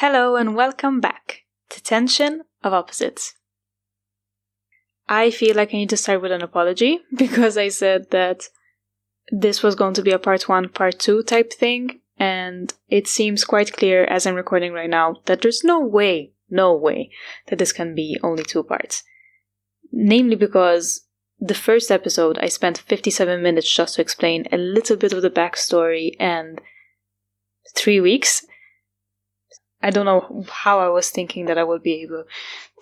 Hello and welcome back to Tension of Opposites. I feel like I need to start with an apology because I said that this was going to be a part 1, part 2 type thing, and it seems quite clear as I'm recording right now that there's no way that this can be only 2 parts. Namely because the first episode I spent 57 minutes just to explain a little bit of the backstory, and 3 weeks. I don't know how I was thinking that I would be able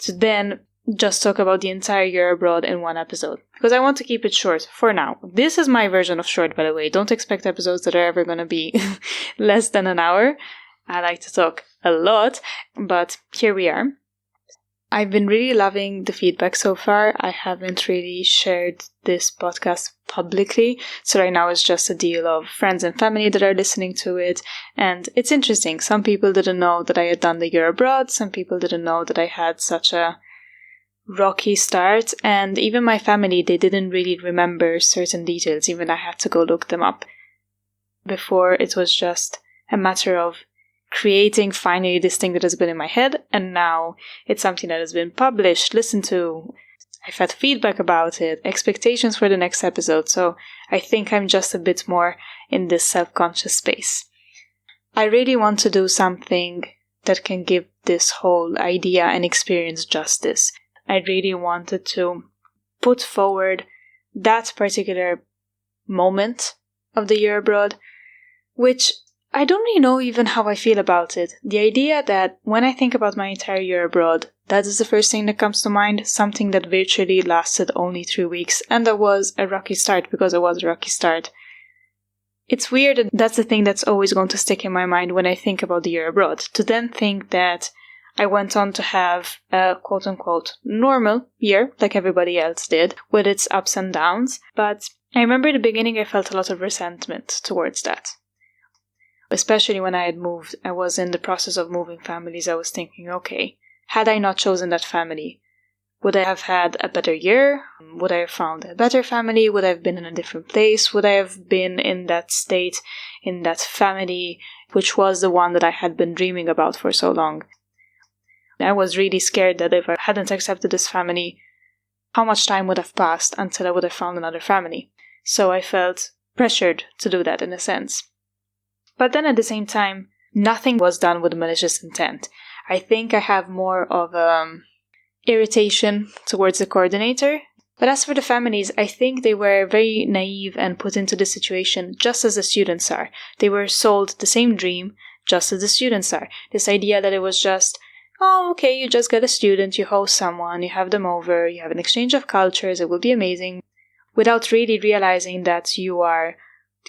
to then just talk about the entire year abroad in one episode. Because I want to keep it short for now. This is my version of short, by the way. Don't expect episodes that are ever going to be less than an hour. I like to talk a lot, but here we are. I've been really loving the feedback so far. I haven't really shared this podcast publicly, so right now it's just a deal of friends and family that are listening to it, and it's interesting. Some people didn't know that I had done the year abroad, some people didn't know that I had such a rocky start, and even my family, they didn't really remember certain details, even I had to go look them up. Before, it was just a matter of creating finally this thing that has been in my head, and now it's something that has been published, listened to. I've had feedback about it, expectations for the next episode, so I think I'm just a bit more in this self-conscious space. I really want to do something that can give this whole idea and experience justice. I really wanted to put forward that particular moment of the year abroad, which I don't really know even how I feel about it. The idea that when I think about my entire year abroad, that is the first thing that comes to mind, something that virtually lasted only 3 weeks, and that was a rocky start because it was a rocky start. It's weird that that's the thing that's always going to stick in my mind when I think about the year abroad, to then think that I went on to have a quote-unquote normal year, like everybody else did, with its ups and downs, but I remember in the beginning I felt a lot of resentment towards that. Especially when I had moved, I was in the process of moving families, I was thinking, okay, had I not chosen that family, would I have had a better year? Would I have found a better family? Would I have been in a different place? Would I have been in that state, in that family, which was the one that I had been dreaming about for so long? I was really scared that if I hadn't accepted this family, how much time would have passed until I would have found another family? So I felt pressured to do that in a sense. But then at the same time, nothing was done with malicious intent. I think I have more of irritation towards the coordinator. But as for the families, I think they were very naive and put into the situation just as the students are. They were sold the same dream just as the students are. This idea that it was just, oh, okay, you just get a student, you host someone, you have them over, you have an exchange of cultures, it will be amazing, without really realizing that you are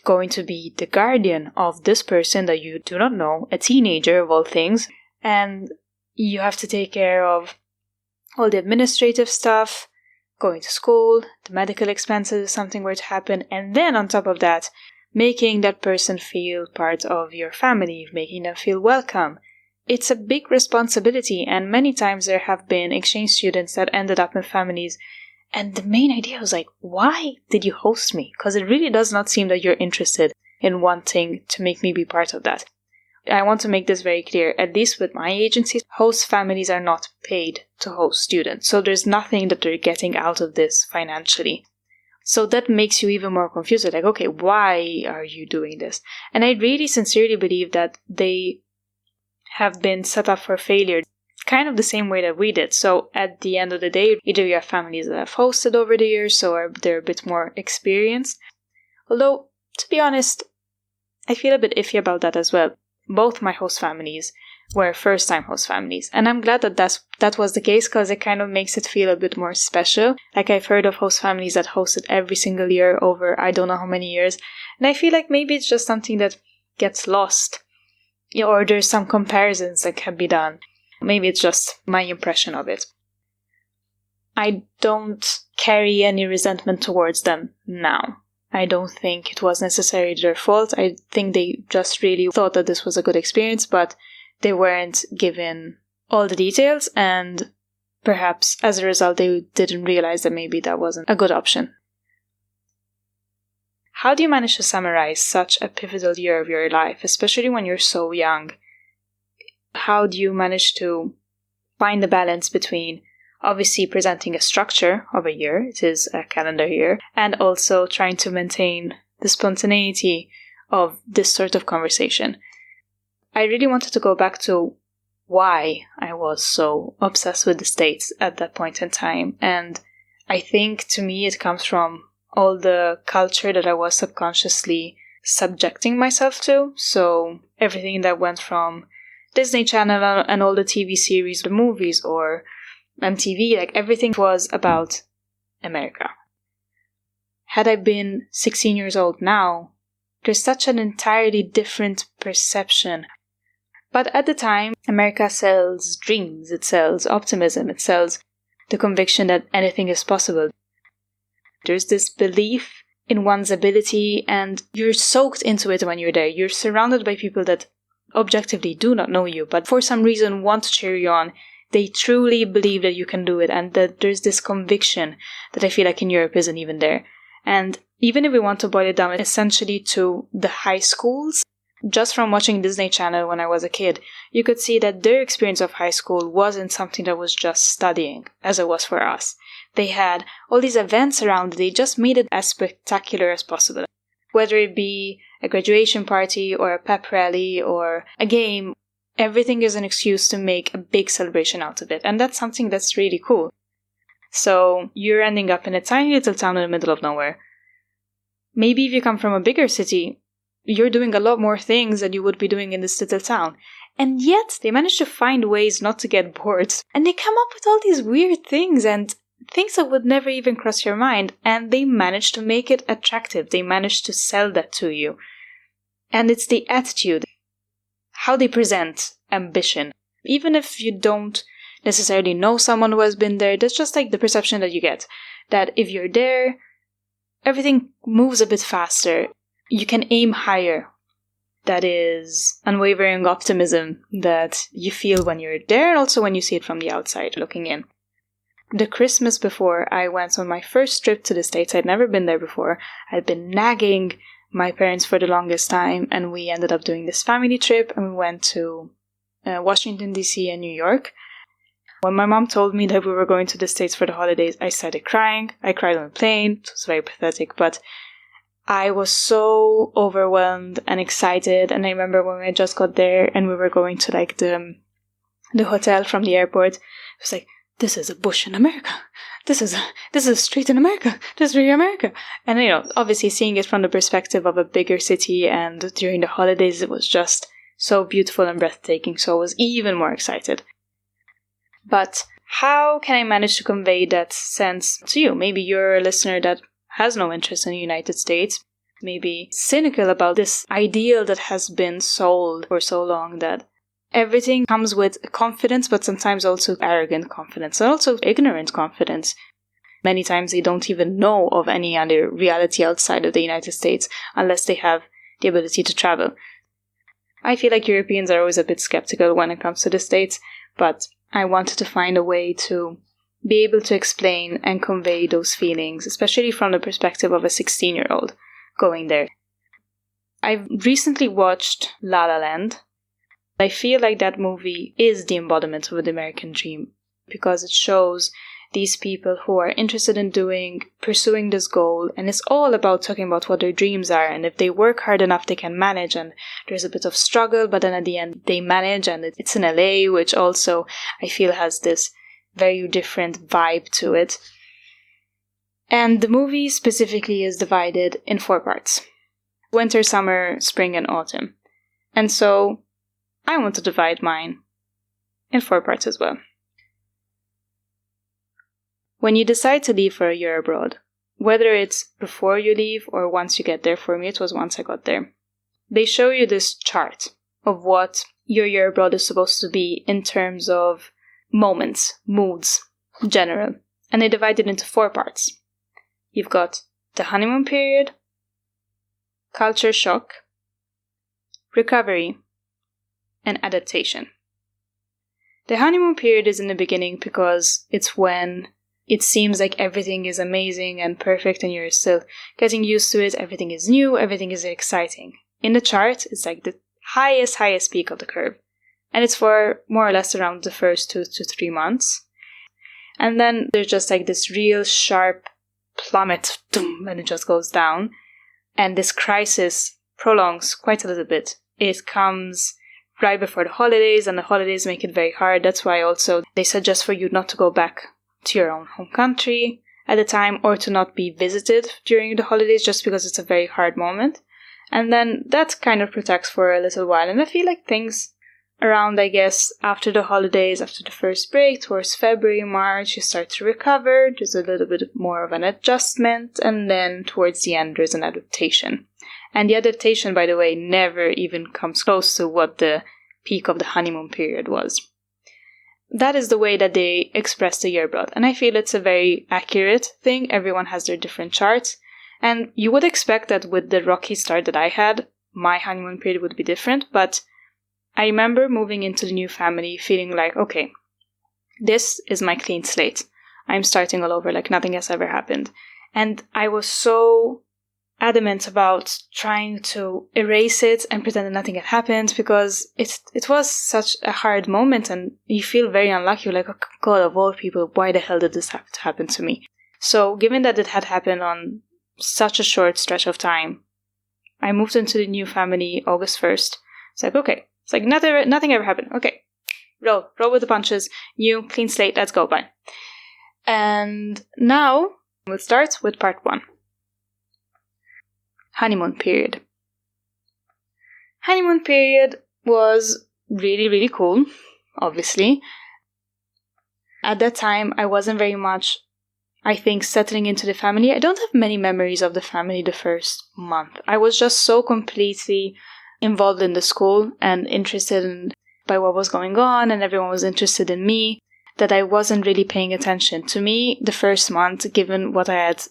going to be the guardian of this person that you do not know, a teenager of all things, and you have to take care of all the administrative stuff, going to school, the medical expenses if something were to happen, and then on top of that, making that person feel part of your family, making them feel welcome. It's a big responsibility, and many times there have been exchange students that ended up in families. And the main idea was like, why did you host me? Because it really does not seem that you're interested in wanting to make me be part of that. I want to make this very clear. At least with my agency, host families are not paid to host students. So there's nothing that they're getting out of this financially. So that makes you even more confused. Like, okay, why are you doing this? And I really sincerely believe that they have been set up for failure, kind of the same way that we did. So at the end of the day, either you have families that have hosted over the years, so they're a bit more experienced. Although, to be honest, I feel a bit iffy about that as well. Both my host families were first-time host families, and I'm glad that that was the case, because it kind of makes it feel a bit more special. Like, I've heard of host families that hosted every single year over I don't know how many years, and I feel like maybe it's just something that gets lost, or there's some comparisons that can be done. Maybe it's just my impression of it. I don't carry any resentment towards them now. I don't think it was necessarily their fault. I think they just really thought that this was a good experience, but they weren't given all the details, and perhaps as a result they didn't realize that maybe that wasn't a good option. How do you manage to summarize such a pivotal year of your life, especially when you're so young? How do you manage to find the balance between obviously presenting a structure of a year, it is a calendar year, and also trying to maintain the spontaneity of this sort of conversation? I really wanted to go back to why I was so obsessed with the States at that point in time. And I think to me it comes from all the culture that I was subconsciously subjecting myself to. So everything that went from Disney Channel and all the TV series, the movies, or MTV, like everything was about America. Had I been 16 years old now, there's such an entirely different perception. But at the time, America sells dreams, it sells optimism, it sells the conviction that anything is possible. There's this belief in one's ability, and you're soaked into it when you're there. You're surrounded by people that objectively do not know you, but for some reason want to cheer you on. They truly believe that you can do it, and that there's this conviction that I feel like in Europe isn't even there. And even if we want to boil it down essentially to the high schools, just from watching Disney Channel when I was a kid, you could see that their experience of high school wasn't something that was just studying, as it was for us. They had all these events around, they just made it as spectacular as possible. Whether it be a graduation party or a pep rally or a game, everything is an excuse to make a big celebration out of it. And that's something that's really cool. So you're ending up in a tiny little town in the middle of nowhere. Maybe if you come from a bigger city, you're doing a lot more things than you would be doing in this little town. And yet, they manage to find ways not to get bored. And they come up with all these weird things and things that would never even cross your mind. And they manage to make it attractive. They manage to sell that to you. And it's the attitude, how they present ambition. Even if you don't necessarily know someone who has been there, that's just like the perception that you get. That if you're there, everything moves a bit faster. You can aim higher. That is unwavering optimism that you feel when you're there and also when you see it from the outside looking in. The Christmas before I went on my first trip to the States, I'd never been there before. I'd been nagging my parents for the longest time, and we ended up doing this family trip, and we went to Washington, D.C. and New York. When my mom told me that we were going to the States for the holidays, I started crying. I cried on the plane. It was very pathetic, but I was so overwhelmed and excited. And I remember when I just got there and we were going to like the hotel from the airport, it was like, this is a bush in America. This is a street in America. This is really America. And obviously seeing it from the perspective of a bigger city and during the holidays, it was just so beautiful and breathtaking. So I was even more excited. But how can I manage to convey that sense to you? Maybe you're a listener that has no interest in the United States, maybe cynical about this ideal that has been sold for so long that everything comes with confidence, but sometimes also arrogant confidence, and also ignorant confidence. Many times they don't even know of any other reality outside of the United States unless they have the ability to travel. I feel like Europeans are always a bit skeptical when it comes to the States, but I wanted to find a way to be able to explain and convey those feelings, especially from the perspective of a 16-year-old going there. I've recently watched La La Land. I feel like that movie is the embodiment of the American dream because it shows these people who are interested in pursuing this goal, and it's all about talking about what their dreams are, and if they work hard enough they can manage, and there's a bit of struggle, but then at the end they manage, and it's in LA, which also I feel has this very different vibe to it. And the movie specifically is divided in 4 parts: winter, summer, spring, and autumn. And so I want to divide mine in 4 parts as well. When you decide to leave for a year abroad, whether it's before you leave or once you get there, for me it was once I got there, they show you this chart of what your year abroad is supposed to be in terms of moments, moods, general. And they divide it into 4 parts. You've got the honeymoon period, culture shock, recovery, and adaptation. The honeymoon period is in the beginning because it's when it seems like everything is amazing and perfect and you're still getting used to it. Everything is new, everything is exciting. In the chart, it's like the highest peak of the curve. And it's for more or less around the first 2 to 3 months. And then there's just like this real sharp plummet, and it just goes down. And this crisis prolongs quite a little bit. It comes right before the holidays, and the holidays make it very hard. That's why also they suggest for you not to go back to your own home country at the time, or to not be visited during the holidays, just because it's a very hard moment. And then that kind of protects for a little while. And I feel like things around, I guess, after the holidays, after the first break, towards February, March, you start to recover. There's a little bit more of an adjustment. And then towards the end, there's an adaptation. And the adaptation, by the way, never even comes close to what the peak of the honeymoon period was. That is the way that they express the year abroad. And I feel it's a very accurate thing. Everyone has their different charts. And you would expect that with the rocky start that I had, my honeymoon period would be different. But I remember moving into the new family feeling like, okay, this is my clean slate. I'm starting all over like nothing has ever happened. And I was so adamant about trying to erase it and pretend that nothing had happened, because it was such a hard moment, and you feel very unlucky. You're like, oh God, of all people, why the hell did this have to happen to me? So given that it had happened on such a short stretch of time, I moved into the new family August 1st. It's like, okay, it's like nothing ever happened. Okay, roll with the punches. New, clean slate, let's go, bye. And now we'll start with part 1. Honeymoon period. Honeymoon period was really, really cool, obviously. At that time, I wasn't very much, I think, settling into the family. I don't have many memories of the family the first month. I was just so completely involved in the school and interested in by what was going on, and everyone was interested in me, that I wasn't really paying attention. To me, the first month, given what I had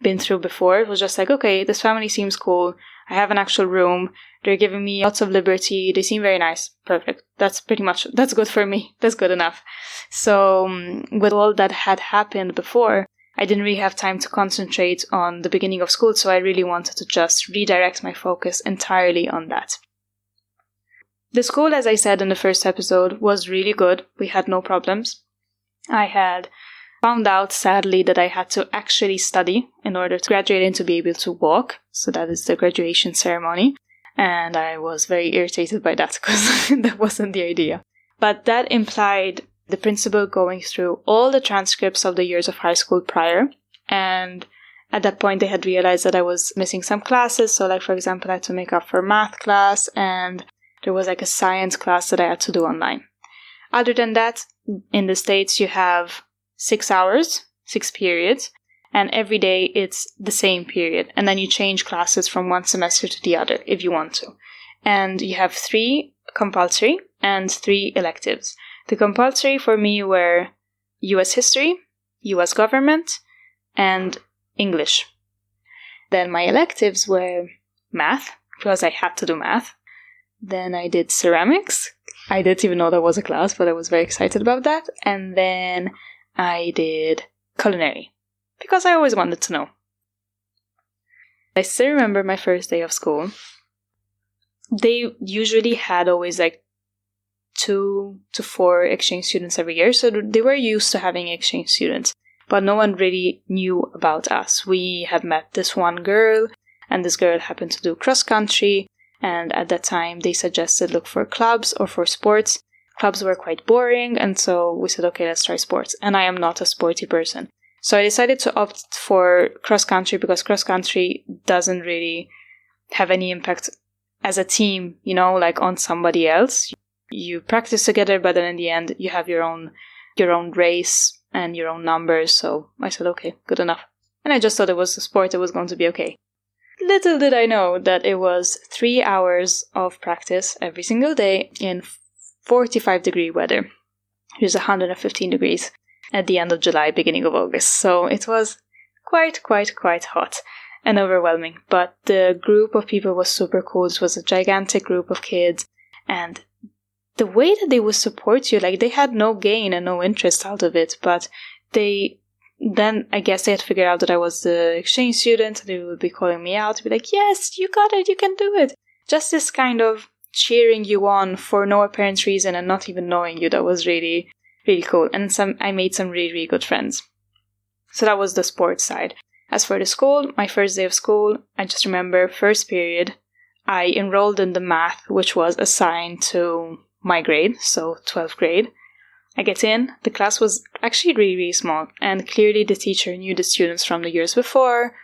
been through before, it was just like, okay, this family seems cool. I have an actual room. They're giving me lots of liberty. They seem very nice. Perfect. That's good for me. That's good enough. So with all that had happened before, I didn't really have time to concentrate on the beginning of school. So I really wanted to just redirect my focus entirely on that. The school, as I said in the first episode, was really good. We had no problems. I had found out, sadly, that I had to actually study in order to graduate and to be able to walk. So that is the graduation ceremony. And I was very irritated by that, because that wasn't the idea. But that implied the principal going through all the transcripts of the years of high school prior. And at that point, they had realized that I was missing some classes. So like, for example, I had to make up for math class, and there was like a science class that I had to do online. Other than that, in the States, you have 6 hours, 6 periods, and every day it's the same period. And then you change classes from one semester to the other if you want to. And you have 3 compulsory and 3 electives. The compulsory for me were US history, US government, and English. Then my electives were math, because I had to do math. Then I did ceramics. I didn't even know that was a class, but I was very excited about that. And then I did culinary, because I always wanted to know. I still remember my first day of school. They usually had always like 2 to 4 exchange students every year, so they were used to having exchange students, but no one really knew about us. We had met this one girl, and this girl happened to do cross country, and at that time they suggested look for clubs or for sports. Clubs were quite boring, and so we said, okay, let's try sports. And I am not a sporty person. So I decided to opt for cross-country, because cross-country doesn't really have any impact as a team, like on somebody else. You practice together, but then in the end, you have your own race and your own numbers. So I said, okay, good enough. And I just thought it was a sport, it was going to be okay. Little did I know that it was 3 hours of practice every single day in 45-degree weather. It was 115 degrees at the end of July, beginning of August. So it was quite hot and overwhelming. But the group of people was super cool. It was a gigantic group of kids. And the way that they would support you, like they had no gain and no interest out of it. But then I guess they had figured out that I was the exchange student. They would be calling me out to be like, yes, you got it, you can do it. Just this kind of cheering you on for no apparent reason and not even knowing you. That was really, really cool. And I made some really, really good friends. So that was the sports side. As for the school, my first day of school, I just remember first period, I enrolled in the math, which was assigned to my grade, so 12th grade. I get in, the class was actually really, really small, and clearly the teacher knew the students from the years before.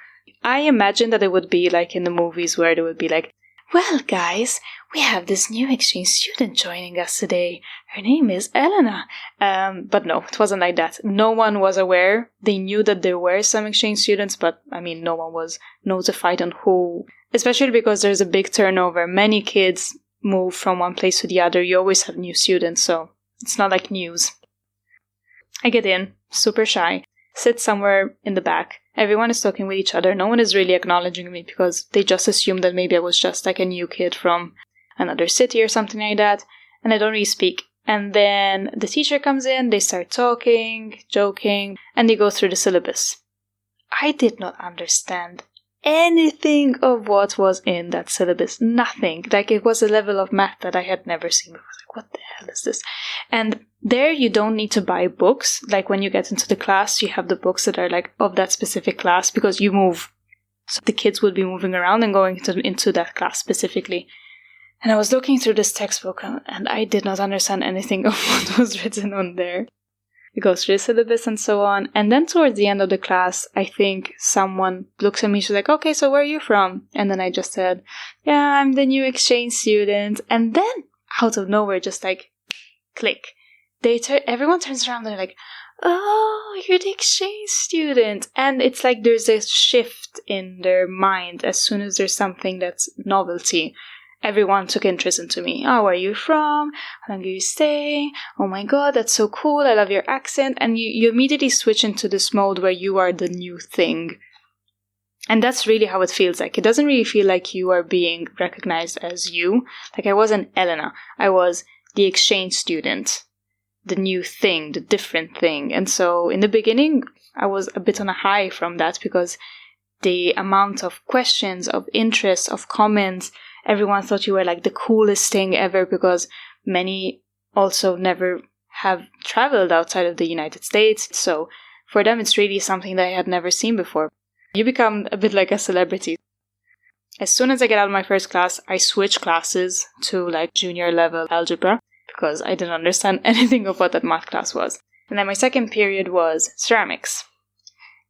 I imagined that it would be like in the movies where they would be like, well, guys, we have this new exchange student joining us today. Her name is Elena. But no, it wasn't like that. No one was aware. They knew that there were some exchange students, but no one was notified on who, especially because there's a big turnover. Many kids move from one place to the other. You always have new students, so it's not like news. I get in, super shy, sit somewhere in the back. Everyone is talking with each other. No one is really acknowledging me because they just assumed that maybe I was just like a new kid from another city or something like that. And I don't really speak. And then the teacher comes in, they start talking, joking, and they go through the syllabus. I did not understand anything of what was in that syllabus. Nothing. Like, it was a level of math that I had never seen before. Like, what the hell is this? And there you don't need to buy books. Like, when you get into the class, you have the books that are like of that specific class because you move. So the kids would be moving around and going into that class specifically. And I was looking through this textbook and I did not understand anything of what was written on there. It goes through the syllabus and so on. And then towards the end of the class, I think someone looks at me, she's like, okay, so where are you from? And then I just said, yeah, I'm the new exchange student. And then out of nowhere, just like, click. Everyone turns around and they're like, oh, you're the exchange student. And it's like there's a shift in their mind as soon as there's something that's novelty. Everyone took interest into me. Oh, where are you from? How long are you staying? Oh my god, that's so cool. I love your accent. And you immediately switch into this mode where you are the new thing. And that's really how it feels like. It doesn't really feel like you are being recognized as you. Like, I wasn't Elena. I was the exchange student. The new thing, the different thing. And so in the beginning, I was a bit on a high from that because the amount of questions, of interest, of comments, everyone thought you were like the coolest thing ever because many also never have traveled outside of the United States. So for them, it's really something that I had never seen before. You become a bit like a celebrity. As soon as I get out of my first class, I switch classes to like junior level algebra because I didn't understand anything of what that math class was. And then my second period was ceramics.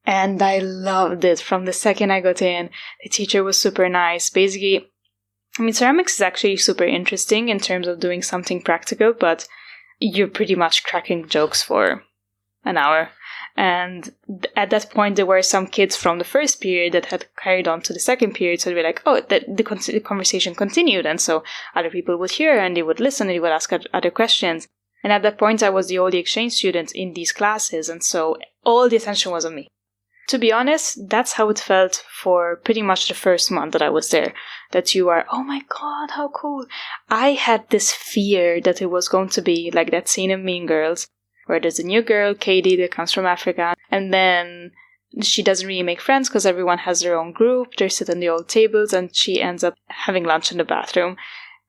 And I loved it from the second I got in. The teacher was super nice. Basically, ceramics is actually super interesting in terms of doing something practical, but you're pretty much cracking jokes for an hour. And at that point, there were some kids from the first period that had carried on to the second period. So they were like, oh, the conversation continued. And so other people would hear and they would listen and they would ask other questions. And at that point, I was the only exchange student in these classes. And so all the attention was on me. To be honest, that's how it felt for pretty much the first month that I was there. That you are, oh my god, how cool. I had this fear that it was going to be like that scene in Mean Girls, where there's a new girl, Katie, that comes from Africa, and then she doesn't really make friends because everyone has their own group, they sit on the old tables, and she ends up having lunch in the bathroom.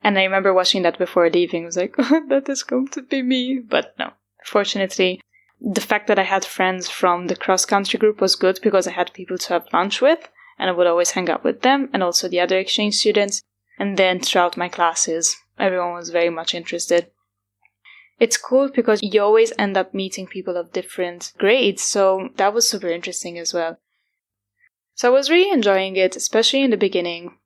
And I remember watching that before leaving, I was like, oh, that is going to be me. But no, fortunately, the fact that I had friends from the cross-country group was good because I had people to have lunch with, and I would always hang out with them, and also the other exchange students. And then throughout my classes, everyone was very much interested. It's cool because you always end up meeting people of different grades, so that was super interesting as well. So I was really enjoying it, especially in the beginning.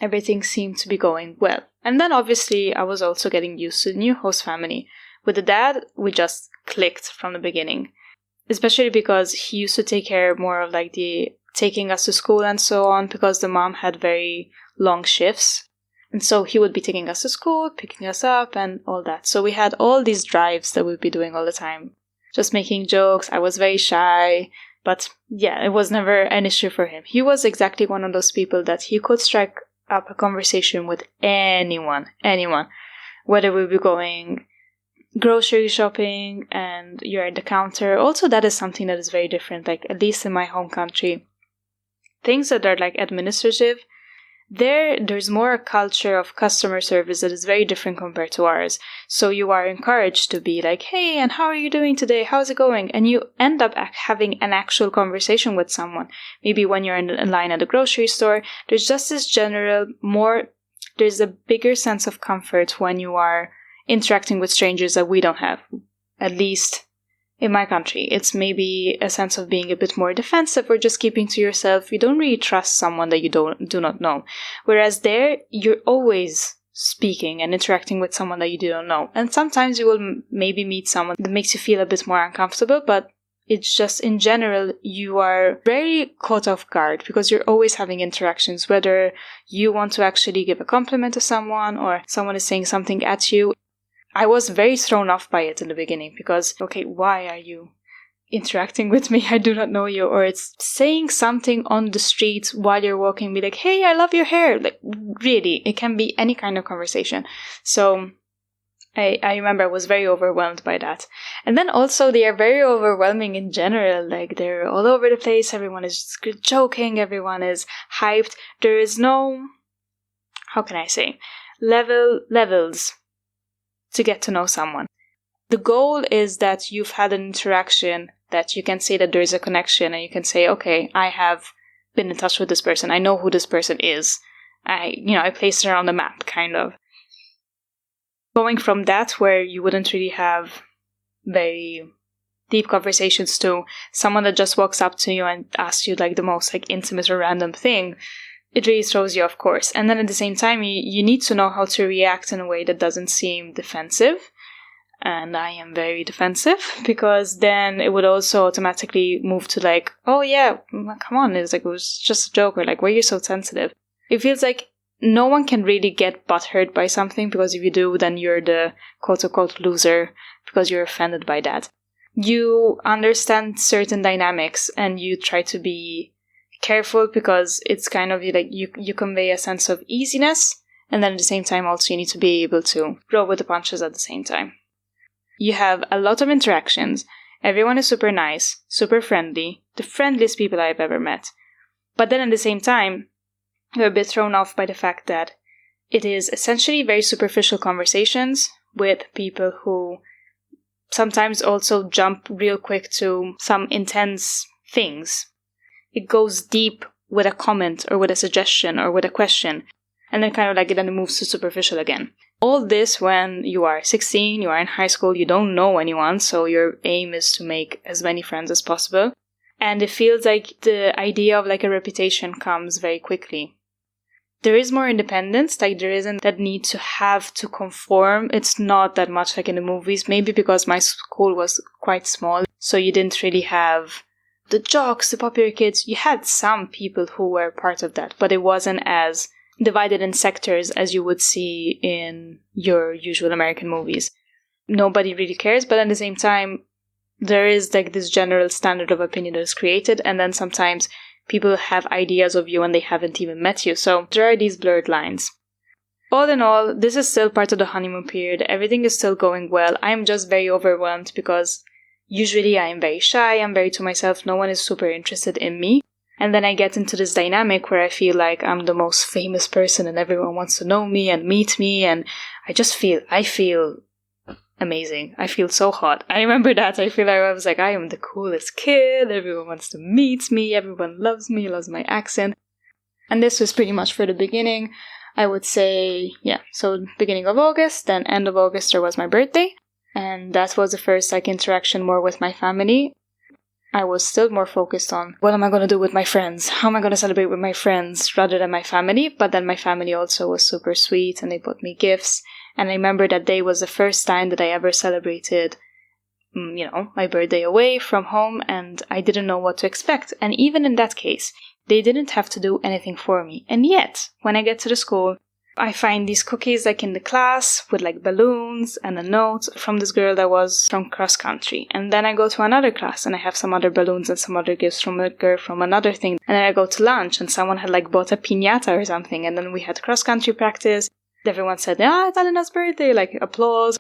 Everything seemed to be going well. And then obviously I was also getting used to the new host family. With the dad, we just clicked from the beginning. Especially because he used to take care more of like the taking us to school and so on, because the mom had very long shifts. And so he would be taking us to school, picking us up, and all that. So we had all these drives that we'd be doing all the time. Just making jokes. I was very shy. But yeah, it was never an issue for him. He was exactly one of those people that he could strike up a conversation with anyone. Whether we be going grocery shopping and you're at the counter. Also, that is something that is very different. Like, at least in my home country, things that are like administrative, There's more a culture of customer service that is very different compared to ours. So you are encouraged to be like, hey, and how are you doing today? How's it going? And you end up having an actual conversation with someone. Maybe when you're in line at the grocery store, there's just this there's a bigger sense of comfort when you are interacting with strangers that we don't have. At least in my country, it's maybe a sense of being a bit more defensive or just keeping to yourself. You don't really trust someone that you do not know. Whereas there, you're always speaking and interacting with someone that you don't know. And sometimes you will maybe meet someone that makes you feel a bit more uncomfortable, but it's just in general, you are very caught off guard because you're always having interactions, whether you want to actually give a compliment to someone or someone is saying something at you. I was very thrown off by it in the beginning because, okay, why are you interacting with me? I do not know you. Or it's saying something on the street while you're walking, be like, hey, I love your hair. Like, really, it can be any kind of conversation. So I remember I was very overwhelmed by that. And then also they are very overwhelming in general. Like, they're all over the place. Everyone is just joking. Everyone is hyped. There is no, how can I say, levels to get to know someone. The goal is that you've had an interaction that you can say that there is a connection and you can say, okay, I have been in touch with this person. I know who this person is. I placed her on the map, kind of. Going from that, where you wouldn't really have very deep conversations, to someone that just walks up to you and asks you like the most like intimate or random thing, it really throws you off course. And then at the same time, you need to know how to react in a way that doesn't seem defensive. And I am very defensive, because then it would also automatically move to like, oh yeah, come on, it was just a joke, or like, why are you so sensitive? It feels like no one can really get butthurt by something, because if you do, then you're the quote-unquote loser, because you're offended by that. You understand certain dynamics, and you try to be careful, because it's kind of like you convey a sense of easiness, and then at the same time also you need to be able to roll with the punches at the same time. You have a lot of interactions. Everyone is super nice, super friendly, the friendliest people I've ever met. But then at the same time, you're a bit thrown off by the fact that it is essentially very superficial conversations with people who sometimes also jump real quick to some intense things. It goes deep with a comment or with a suggestion or with a question, and then kind of like then it moves to superficial again. All this when you are 16, you are in high school, you don't know anyone, so your aim is to make as many friends as possible. And it feels like the idea of like a reputation comes very quickly. There is more independence, like there isn't that need to have to conform. It's not that much like in the movies, maybe because my school was quite small, so you didn't really have the jocks, the popular kids. You had some people who were part of that, but it wasn't as divided in sectors as you would see in your usual American movies. Nobody really cares, but at the same time, there is like this general standard of opinion that is created, and then sometimes people have ideas of you and they haven't even met you, so there are these blurred lines. All in all, this is still part of the honeymoon period. Everything is still going well. I'm just very overwhelmed because usually I am very shy, I'm very to myself, no one is super interested in me. And then I get into this dynamic where I feel like I'm the most famous person and everyone wants to know me and meet me, and I feel amazing. I feel so hot. I remember that. I feel like I was like, I am the coolest kid, everyone wants to meet me, everyone loves me, loves my accent. And this was pretty much for the beginning. I would say, yeah, so beginning of August, then end of August there was my birthday, and that was the first like interaction more with my family. I was still more focused on what am I going to do with my friends? How am I going to celebrate with my friends rather than my family? But then my family also was super sweet and they bought me gifts. And I remember that day was the first time that I ever celebrated, my birthday away from home, and I didn't know what to expect. And even in that case, they didn't have to do anything for me. And yet, when I get to the school, I find these cookies like in the class with like balloons and a note from this girl that was from cross country. And then I go to another class and I have some other balloons and some other gifts from a girl from another thing. And then I go to lunch and someone had like bought a piñata or something. And then we had cross country practice. Everyone said, it's Alena's birthday, like applause.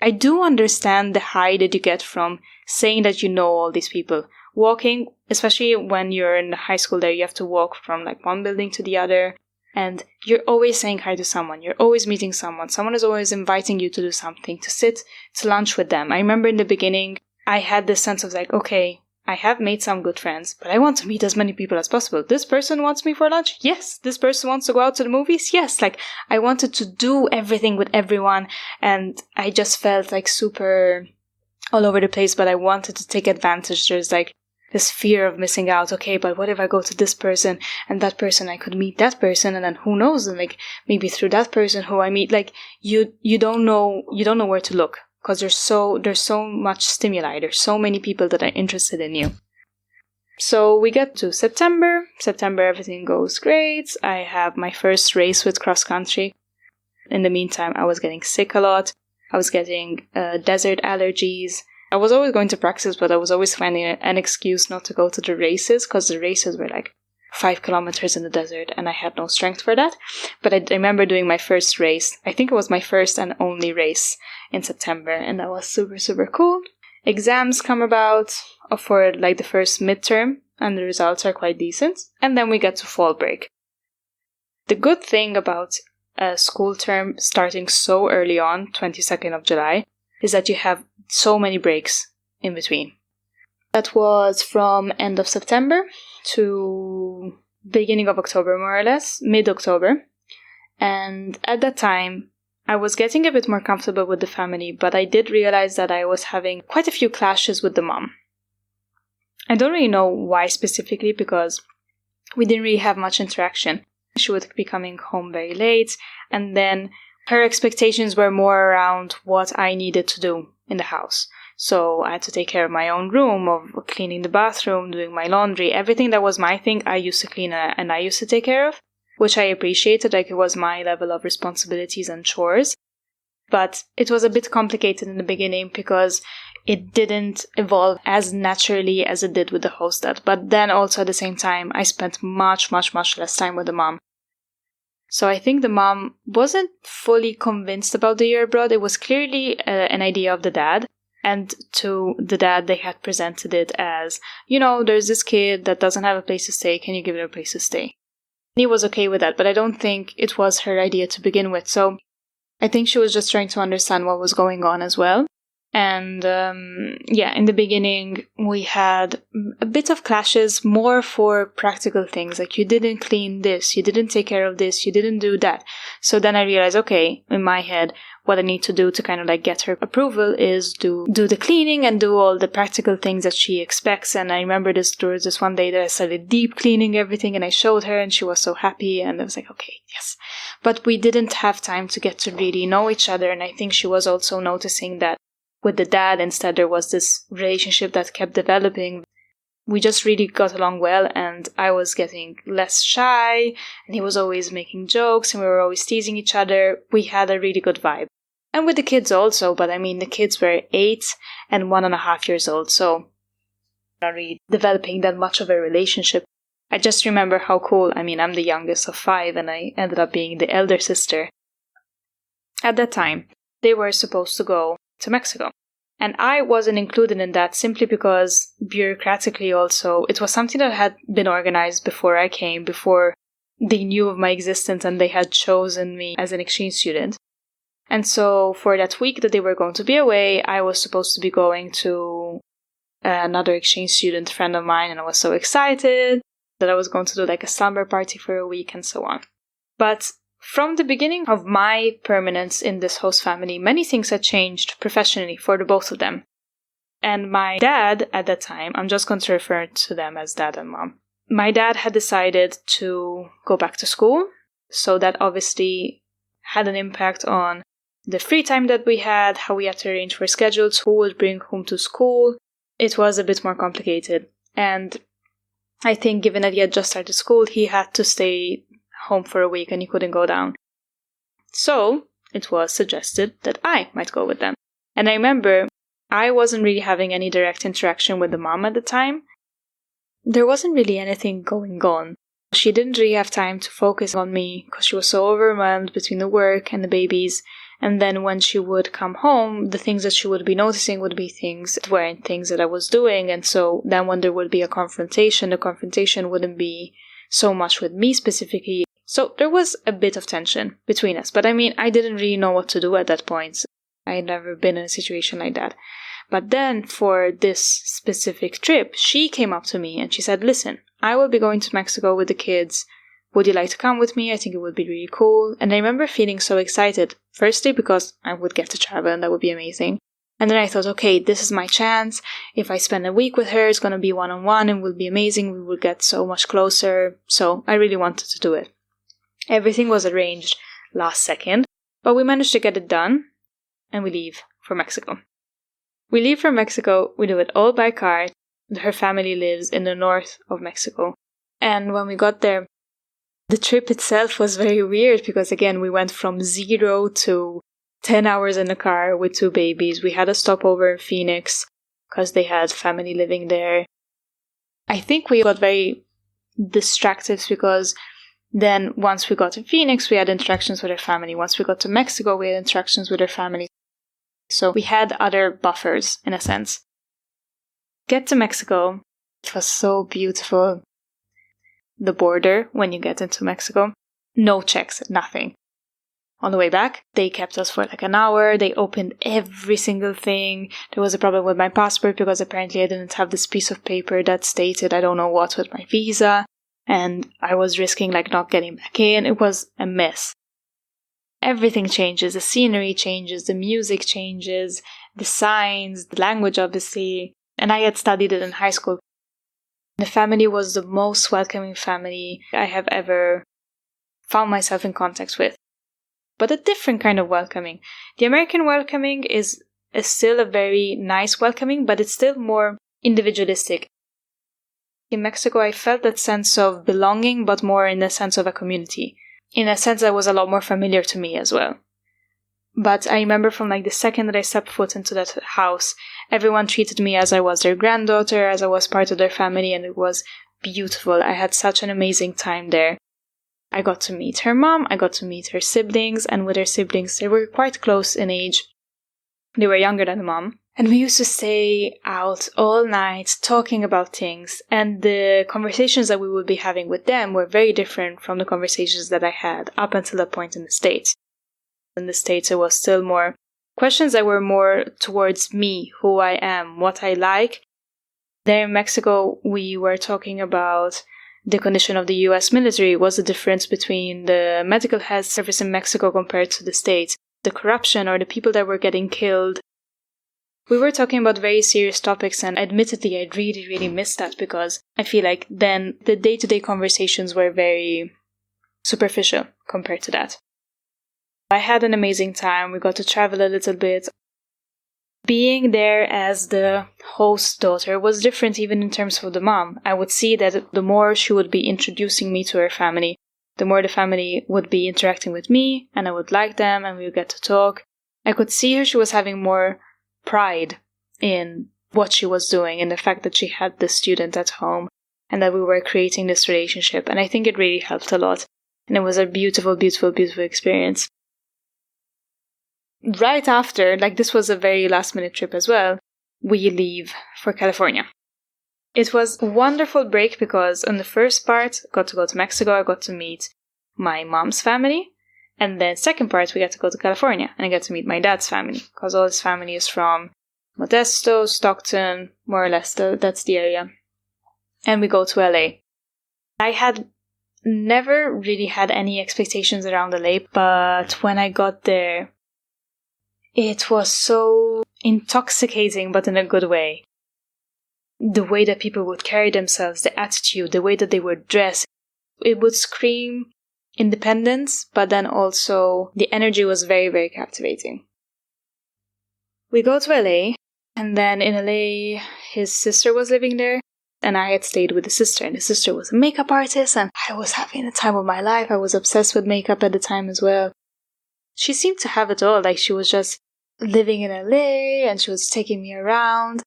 I do understand the high that you get from saying that you know all these people. Walking, especially when you're in high school there, you have to walk from like one building to the other. and you're always saying hi to someone, you're always meeting someone is always inviting you to do something, to sit to lunch with them. I remember in the beginning, I had this sense of like, okay, I have made some good friends, but I want to meet as many people as possible. This person wants me for lunch? Yes. This person wants to go out to the movies? Yes. Like, I wanted to do everything with everyone, and I just felt like super all over the place, but I wanted to take advantage. There's like this fear of missing out. Okay, but what if I go to this person and that person, I could meet that person, and then who knows, and like maybe through that person who I meet, like you don't know where to look, because there's so much stimuli, there's so many people that are interested in you. So we get to September, everything goes great. I have my first race with cross country. In the meantime, I was getting sick a lot. I was getting desert allergies. I was always going to practice, but I was always finding an excuse not to go to the races, because the races were like 5 kilometers in the desert, and I had no strength for that. But I remember doing my first race. I think it was my first and only race in September, and that was super, super cool. Exams come about for like the first midterm, and the results are quite decent. And then we get to fall break. The good thing about a school term starting so early on, 22nd of July, is that you have so many breaks in between. That was from end of September to beginning of October, more or less, mid-October. And at that time, I was getting a bit more comfortable with the family, but I did realize that I was having quite a few clashes with the mom. I don't really know why specifically, because we didn't really have much interaction. She would be coming home very late, and then her expectations were more around what I needed to do in the house. So I had to take care of my own room, of cleaning the bathroom, doing my laundry. Everything that was my thing, I used to clean and I used to take care of, which I appreciated. Like, it was my level of responsibilities and chores. But it was a bit complicated in the beginning because it didn't evolve as naturally as it did with the host dad. But then also at the same time, I spent much, much, much less time with the mom. So I think the mom wasn't fully convinced about the year abroad. It was clearly an idea of the dad. And to the dad, they had presented it as, there's this kid that doesn't have a place to stay. Can you give him a place to stay? He was okay with that, but I don't think it was her idea to begin with. So I think she was just trying to understand what was going on as well. And in the beginning, we had a bit of clashes, more for practical things. Like, you didn't clean this, you didn't take care of this, you didn't do that. So then I realized, okay, in my head, what I need to do to kind of like get her approval is do the cleaning and do all the practical things that she expects. And I remember there was this one day that I started deep cleaning everything, and I showed her, and she was so happy, and I was like, okay, yes. But we didn't have time to get to really know each other, and I think she was also noticing that with the dad, instead, there was this relationship that kept developing. We just really got along well, and I was getting less shy, and he was always making jokes, and we were always teasing each other. We had a really good vibe. And with the kids also, but I mean, the kids were 8 and 1.5 years old, so not really developing that much of a relationship. I just remember how cool. I mean, I'm the youngest of 5, and I ended up being the elder sister. At that time, they were supposed to go to Mexico. And I wasn't included in that simply because bureaucratically also, it was something that had been organized before I came, before they knew of my existence and they had chosen me as an exchange student. And so for that week that they were going to be away, I was supposed to be going to another exchange student friend of mine, and I was so excited that I was going to do like a slumber party for a week and so on. But from the beginning of my permanence in this host family, many things had changed professionally for the both of them. And my dad at that time, I'm just going to refer to them as dad and mom. My dad had decided to go back to school, so that obviously had an impact on the free time that we had, how we had to arrange for schedules, who would bring whom to school. It was a bit more complicated. And I think given that he had just started school, he had to stay home for a week and he couldn't go down. So it was suggested that I might go with them. And I remember I wasn't really having any direct interaction with the mom at the time. There wasn't really anything going on. She didn't really have time to focus on me because she was so overwhelmed between the work and the babies. And then when she would come home, the things that she would be noticing would be things that weren't things that I was doing. And so then when there would be a confrontation, the confrontation wouldn't be so much with me specifically, So there was a bit of tension between us. But I mean, I didn't really know what to do at that point. I had never been in a situation like that. But then for this specific trip, she came up to me and she said, listen, I will be going to Mexico with the kids. Would you like to come with me? I think it would be really cool. And I remember feeling so excited. Firstly, because I would get to travel and that would be amazing. And then I thought, okay, this is my chance. If I spend a week with her, it's going to be one-on-one and will be amazing. We will get so much closer. So I really wanted to do it. Everything was arranged last second, but we managed to get it done and we leave for Mexico. We leave for Mexico. We do it all by car. Her family lives in the north of Mexico. And when we got there, the trip itself was very weird because, again, we went from 0 to 10 hours in the car with 2 babies. We had a stopover in Phoenix because they had family living there. I think we got very distracted because then once we got to Phoenix, we had interactions with her family. Once we got to Mexico, we had interactions with her family. So we had other buffers, in a sense. Get to Mexico. It was so beautiful. The border, when you get into Mexico, no checks, nothing. On the way back, they kept us for like an hour. They opened every single thing. There was a problem with my passport because apparently I didn't have this piece of paper that stated I don't know what with my visa. And I was risking like not getting back in. It was a mess. Everything changes. The scenery changes. The music changes. The signs, the language obviously. And I had studied it in high school. The family was the most welcoming family I have ever found myself in contact with. But a different kind of welcoming. The American welcoming is still a very nice welcoming, but it's still more individualistic. In Mexico, I felt that sense of belonging, but more in the sense of a community. In a sense that was a lot more familiar to me as well. But I remember from like the second that I stepped foot into that house, everyone treated me as I was their granddaughter, as I was part of their family, and it was beautiful. I had such an amazing time there. I got to meet her mom, I got to meet her siblings, and with her siblings, they were quite close in age. They were younger than the mom. And we used to stay out all night talking about things, and the conversations that we would be having with them were very different from the conversations that I had up until that point in the States. In the States, it was still more questions that were more towards me, who I am, what I like. There in Mexico, we were talking about the condition of the US military. What's the difference between the medical health service in Mexico compared to the States? The corruption or the people that were getting killed. We were talking about very serious topics, and admittedly, I really, really missed that because I feel like then the day-to-day conversations were very superficial compared to that. I had an amazing time. We got to travel a little bit. Being there as the host daughter was different even in terms of the mom. I would see that the more she would be introducing me to her family, the more the family would be interacting with me, and I would like them, and we would get to talk. I could see her, she was having more pride in what she was doing and the fact that she had this student at home and that we were creating this relationship. And I think it really helped a lot. And it was a beautiful, beautiful, beautiful experience. Right after, like this was a very last minute trip as well, we leave for California. It was a wonderful break because on the first part, I got to go to Mexico, I got to meet my mom's family. And then second part, we got to go to California and I got to meet my dad's family because all his family is from Modesto, Stockton, more or less, that's the area. And we go to LA. I had never really had any expectations around LA, but when I got there, it was so intoxicating, but in a good way. The way that people would carry themselves, the attitude, the way that they were dressed, it would scream independence, but then also the energy was very, very captivating. We go to LA, and then in LA, his sister was living there, and I had stayed with the sister, and the sister was a makeup artist, and I was having the time of my life. I was obsessed with makeup at the time as well. She seemed to have it all, like she was just living in LA, and she was taking me around.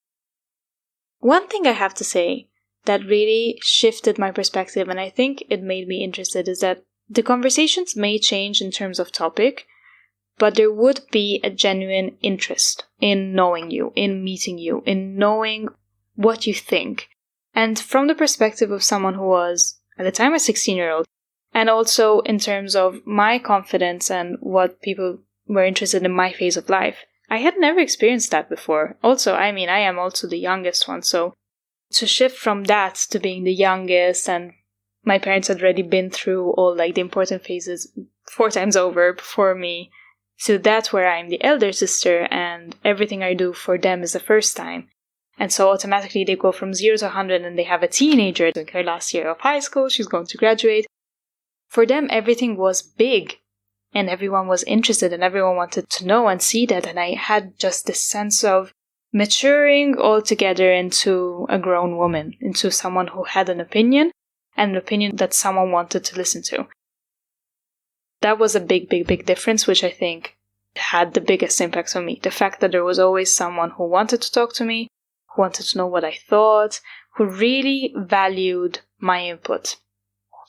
One thing I have to say that really shifted my perspective, and I think it made me interested, is that the conversations may change in terms of topic, but there would be a genuine interest in knowing you, in meeting you, in knowing what you think. And from the perspective of someone who was, at the time, a 16-year-old, And also in terms of my confidence and what people were interested in my phase of life. I had never experienced that before. Also, I am also the youngest one, so to shift from that to being the youngest, and my parents had already been through all like the important phases 4 times over before me, to that where I'm the elder sister and everything I do for them is the first time. And so automatically they go from 0 to 100 and they have a teenager in her last year of high school, she's going to graduate. For them, everything was big and everyone was interested and everyone wanted to know and see that. And I had just this sense of maturing altogether into a grown woman, into someone who had an opinion and an opinion that someone wanted to listen to. That was a big, big, big difference, which I think had the biggest impact on me. The fact that there was always someone who wanted to talk to me, who wanted to know what I thought, who really valued my input.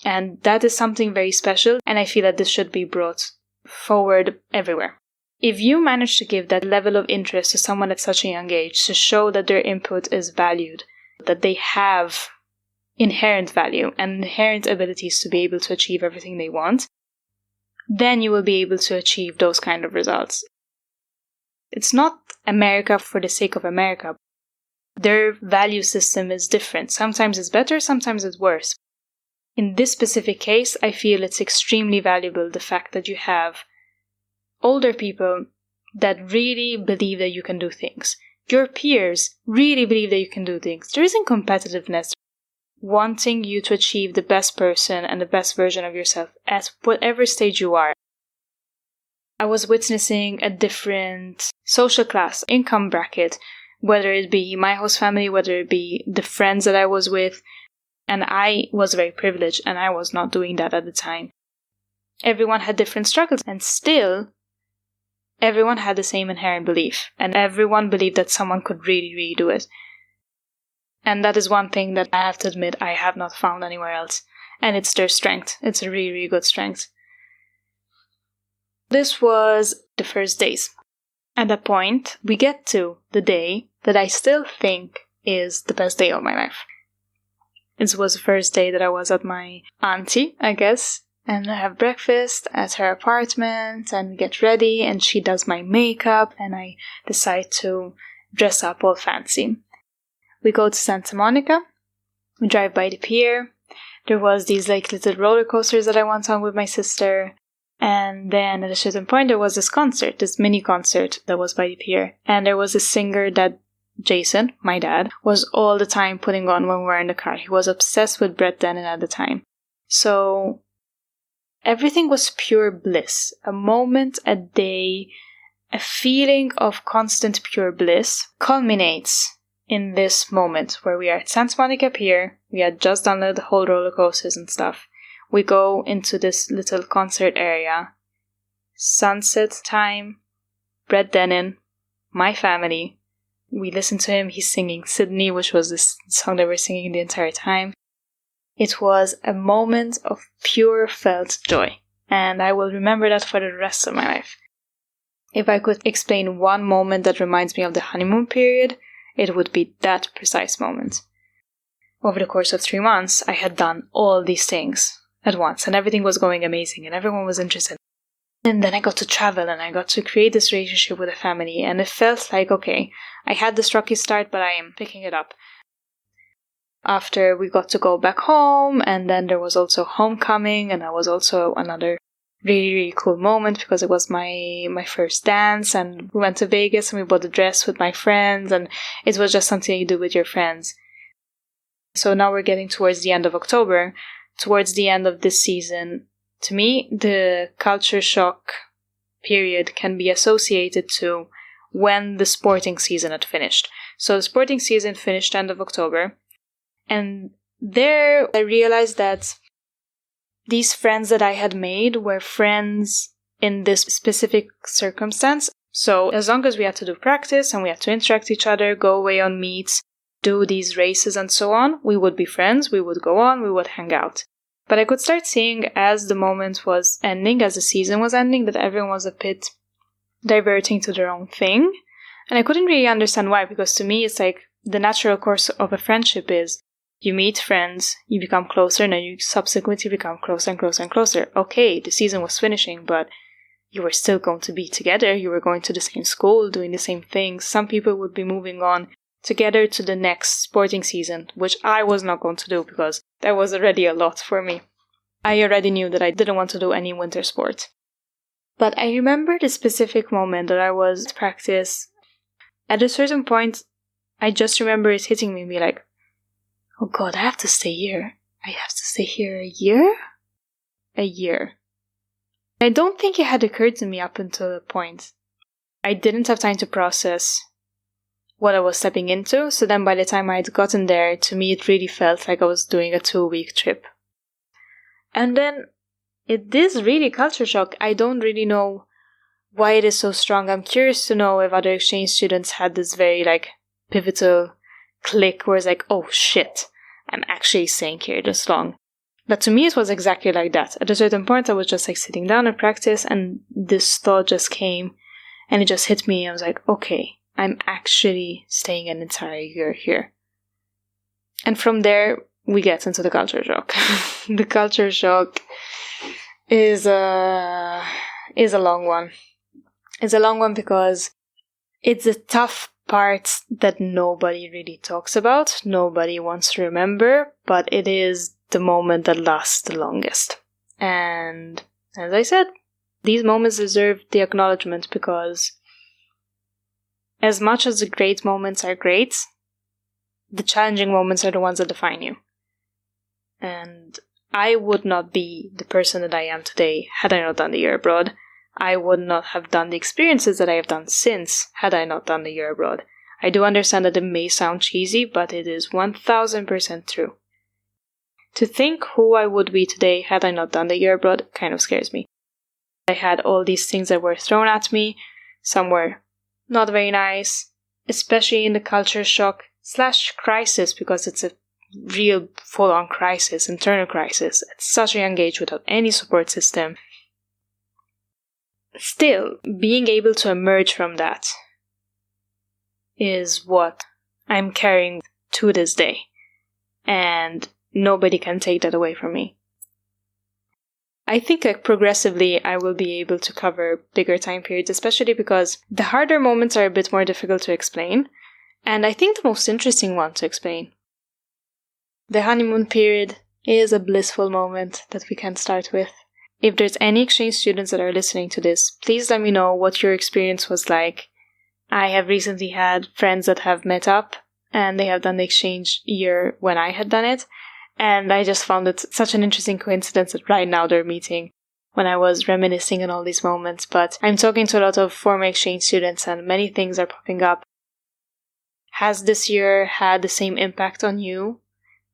And that is something very special, and I feel that this should be brought forward everywhere. If you manage to give that level of interest to someone at such a young age, to show that their input is valued, that they have inherent value and inherent abilities to be able to achieve everything they want, then you will be able to achieve those kind of results. It's not America for the sake of America. Their value system is different. Sometimes it's better, sometimes it's worse. In this specific case, I feel it's extremely valuable, the fact that you have older people that really believe that you can do things. Your peers really believe that you can do things. There isn't competitiveness, wanting you to achieve the best person and the best version of yourself at whatever stage you are. I was witnessing a different social class, income bracket, whether it be my host family, whether it be the friends that I was with, and I was very privileged and I was not doing that at the time. Everyone had different struggles and still everyone had the same inherent belief and everyone believed that someone could really, really do it. And that is one thing that I have to admit I have not found anywhere else. And it's their strength. It's a really, really good strength. This was the first days. At that point, we get to the day that I still think is the best day of my life. It was the first day that I was at my auntie, I guess, and I have breakfast at her apartment and get ready and she does my makeup and I decide to dress up all fancy. We go to Santa Monica, we drive by the pier, there was these like little roller coasters that I went on with my sister, and then at a certain point there was this concert, this mini concert that was by the pier, and there was a singer that Jason, my dad, was all the time putting on when we were in the car. He was obsessed with Brett Dennen at the time. So everything was pure bliss, a moment, a day, a feeling of constant pure bliss culminates in this moment where we are at Santa Monica Pier. We had just done the whole roller coasters and stuff. We go into this little concert area. Sunset time, Brett Dennen, my family. We listen to him, he's singing Sydney, which was this song that we're singing the entire time. It was a moment of pure felt joy, and I will remember that for the rest of my life. If I could explain one moment that reminds me of the honeymoon period, it would be that precise moment. Over the course of 3 months, I had done all these things at once, and everything was going amazing, and everyone was interested. And then I got to travel, and I got to create this relationship with a family, and it felt like, okay, I had this rocky start, but I am picking it up. After we got to go back home, and then there was also homecoming, and that was also another really, really cool moment because it was my first dance, and we went to Vegas and we bought a dress with my friends, and it was just something you do with your friends. So now we're getting towards the end of October, towards the end of this season. To me, the culture shock period can be associated to when the sporting season had finished. So the sporting season finished end of October, and there I realized that these friends that I had made were friends in this specific circumstance. So as long as we had to do practice and we had to interact with each other, go away on meets, do these races and so on, we would be friends, we would go on, we would hang out. But I could start seeing as the moment was ending, as the season was ending, that everyone was a bit diverting to their own thing. And I couldn't really understand why, because to me it's like the natural course of a friendship is You meet friends, you become closer, and then you subsequently become closer and closer and closer. Okay, the season was finishing, but you were still going to be together. You were going to the same school, doing the same things. Some people would be moving on together to the next sporting season, which I was not going to do because that was already a lot for me. I already knew that I didn't want to do any winter sport. But I remember the specific moment that I was at practice. At a certain point, I just remember it hitting me and be like, oh God, I have to stay here. I have to stay here a year? A year. I don't think it had occurred to me up until the point. I didn't have time to process what I was stepping into, so then by the time I'd gotten there, to me it really felt like I was doing a 2-week trip. And then, it is really culture shock. I don't really know why it is so strong. I'm curious to know if other exchange students had this very, pivotal click where it's like, oh shit, I'm actually staying here this long. But to me it was exactly like that. At a certain point I was just sitting down and practice, and this thought just came and it just hit me. I was like, okay, I'm actually staying an entire year here. And from there we get into the culture shock. The culture shock is a long one. It's a long one because it's a tough part that nobody really talks about, nobody wants to remember, but it is the moment that lasts the longest. And as I said, these moments deserve the acknowledgement because as much as the great moments are great, the challenging moments are the ones that define you. And I would not be the person that I am today had I not done the year abroad. I would not have done the experiences that I have done since had I not done the year abroad. I do understand that it may sound cheesy, but it is 1000% true. To think who I would be today had I not done the year abroad kind of scares me. I had all these things that were thrown at me. Some were not very nice, especially in the culture shock / crisis, because it's a real full-on crisis, internal crisis, at such a young age without any support system. Still, being able to emerge from that is what I'm carrying to this day. And nobody can take that away from me. I think progressively I will be able to cover bigger time periods, especially because the harder moments are a bit more difficult to explain. And I think the most interesting one to explain. The honeymoon period is a blissful moment that we can start with. If there's any exchange students that are listening to this, please let me know what your experience was like. I have recently had friends that have met up and they have done the exchange year when I had done it. And I just found it such an interesting coincidence that right now they're meeting when I was reminiscing on all these moments. But I'm talking to a lot of former exchange students and many things are popping up. Has this year had the same impact on you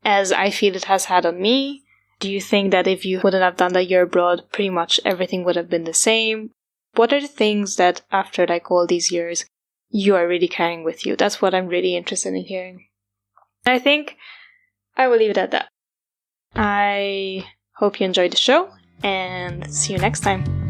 as I feel it has had on me? Do you think that if you wouldn't have done that year abroad, pretty much everything would have been the same? What are the things that after all these years you are really carrying with you? That's what I'm really interested in hearing. I think I will leave it at that. I hope you enjoyed the show and see you next time.